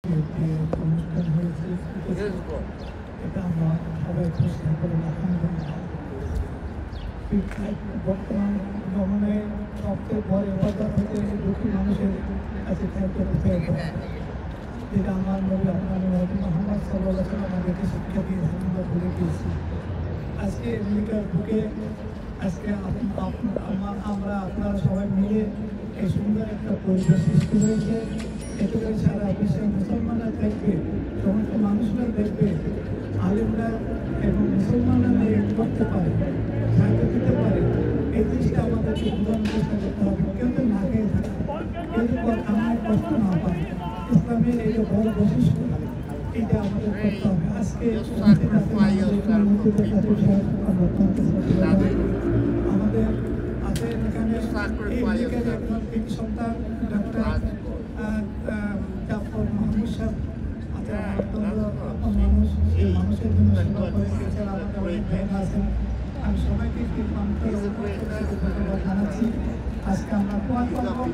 অনুষ্ঠান হয়েছে, এটা আমরা সবাই খুশি করেন আলহামদুলিল্লাহ। বর্তমান জমানে সবচেয়ে বড় ইবাদত হচ্ছে দুঃখী মানুষের কাছে যেটা আমার নবী আপনার মোহাম্মদ সাল্লাল্লাহু আলাইহি ওয়াসাল্লাম আমাদেরকে শিক্ষা দিয়েছেন, আমরা ভুলে গিয়েছি। আজকে আমেরিকার বুকে আজকে আমরা আপনারা সবাই মিলে এই সুন্দর একটা পরিবেশ সৃষ্টি হয়েছে। এতে করে সারা বিশ্বের মুসলমানরা দেখবে, সমস্ত মানুষরা দেখবে আলেমরা এবং মুসলমানরা নিয়ে করতে পারে, সাহায্য দিতে পারে। এই জিনিসটা আমাদেরকে বোঝানোর চেষ্টা করতে হবে। কেউ তো না খেয়ে থাকে, কেউ তো আমার কষ্ট না পায়। ইসলামের এই যে বড় বৈশিষ্ট্য, এইটা আমাদের করতে হবে। আজকে আমাদের আছে এখানে একজন কৃতি সন্তান ডাক্তার জাফর মাহমুদ সাহেব মানুষ, এই মানুষের জন্য সেবা করে এছাড়া আমাদের অনেক ভাইরা আছেন। আমি সবাইকে ধন্যবাদ জানাচ্ছি। আজকে আমরা দোয়া করবো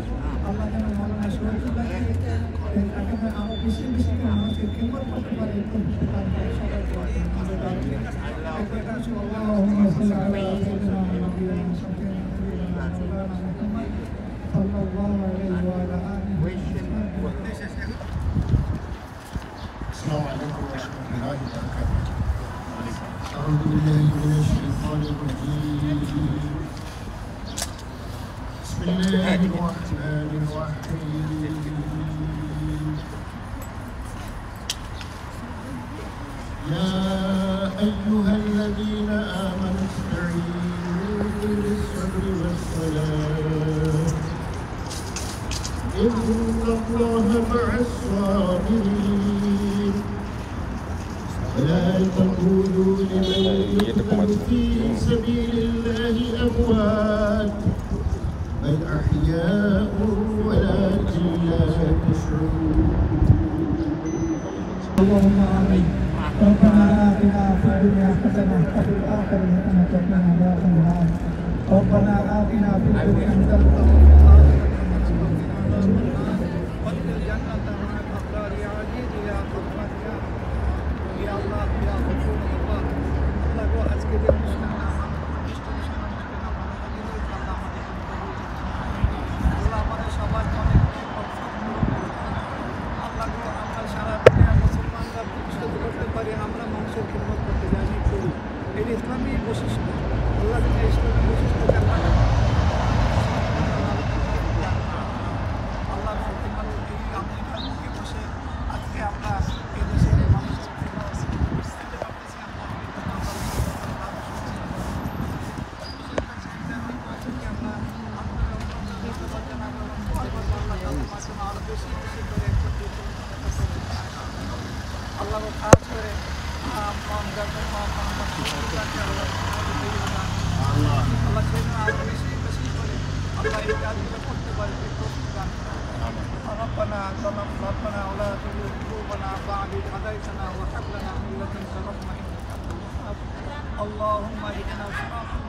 আল্লাহ যেন মৌলানা শহীদুল্লাহকে আরো বেশি বেশি করে মানুষের খেদমত করতে পারে, السلام عليكم ورحمة الله وبركاته. أعوذ بالله من الشيطان الرجيم. بسم الله الرحمن الرحيم. يا أيها الذين آمنوا استعينوا بالصبر والصلاة إن الله مع الصابرين. ولا تقولوا لمن يقتل في سبيل الله أموات بل أحياء ولكن لا تشعرون. اللهم آمين. ربنا آتنا في الدنيا حسنة وفي الآخرة حسنة وقنا عذاب النار. ربنا آتنا في الدنيا حسنة وفي الآخرة আমরা মানুষের খিদমত করতে জানি করি। এই ইসলামী বৈশিষ্ট্য, আল্লাহ ইসলামী বৈশিষ্ট্য আল্লাহ আমেরিকার মুখে বসে আজকে আমরা এই দেশের মানুষের আরো বেশি বেশি করে আল্লাহ খাস করে আল্লাহ সেই আরো বেশি বেশি করে আল্লাহ এই কাজগুলো করতে পারে। ربنا ظلمنا ولا تزغ قلوبنا بعد إذ هديتنا وهب لنا من لدنك رحمة إنك أنت الوهاب. اللهم اهدنا صراطك